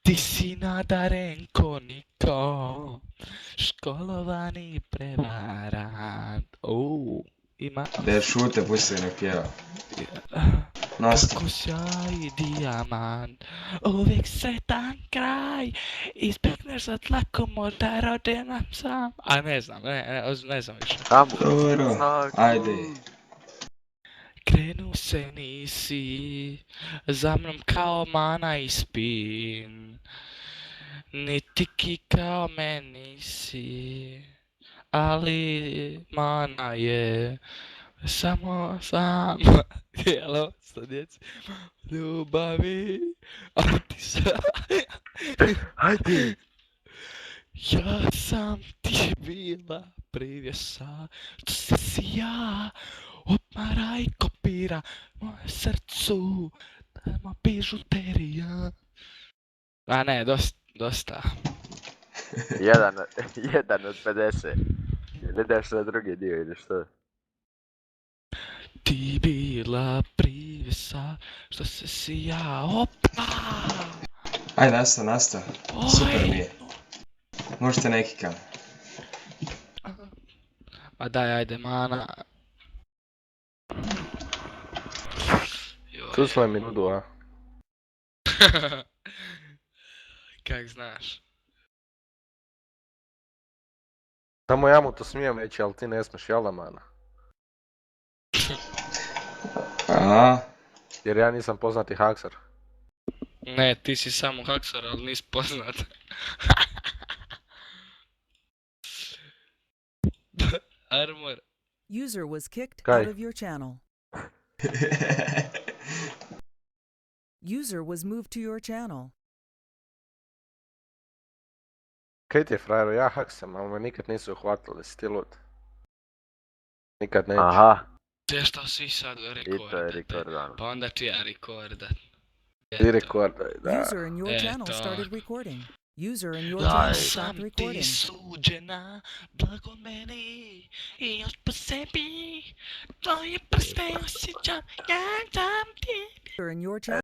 Ti si nadaren ko niko, školovani prevarant. Ima... Da šute, pusti da ne pjeva. Nastav. Kako sjaji dijamant, uvijek sretan kraj, izbjegneš za tlako, možda rođenam sam. A ne znam, ne znam više. Tamo, Dobro, ajde. Krenu se nisi, za mnom kao mana i spin, niti kikao meni si, ali mana je samo sama. Jelo, sa djeci, ljubavi, a ti Hajde! Ja sam ti bila privjesa, što si ja, opmara i kopira moje srcu, tamo bižuterija. A ne, dosta. Jedan od 50. Ili ideš na drugi dio ili što? Ti bila privjesa, što si ja, opa! Ajde, nastav. Super mi je. Možete neki kam. Ma daj, ajde, mana. Čuslaj mi nudu, a? Kak znaš? Samo ja mu to smijem reći, ali ti ne smiješ, jel da, mana? A, Jer ja nisam poznati hakser. Ne, ti si samo haksar, ali nis poznat. Armor. User was kicked Kaj? out of your channel. User was moved to your channel. Kaj ti je, frajero, ja haksam, ali me nikad nisu uhvatili, si ti lud. Nikad neću. Aha, Sve što si sad i to je rekordano. Pa onda ću ja rekordat. Ti rekordaj, da. User in your channel Eto. started recording. User in your Ja channel sam stopped ti recording. suđena, blago meni i još po sebi. Tvoje prste osjećam, ja sam ti. User in your channel.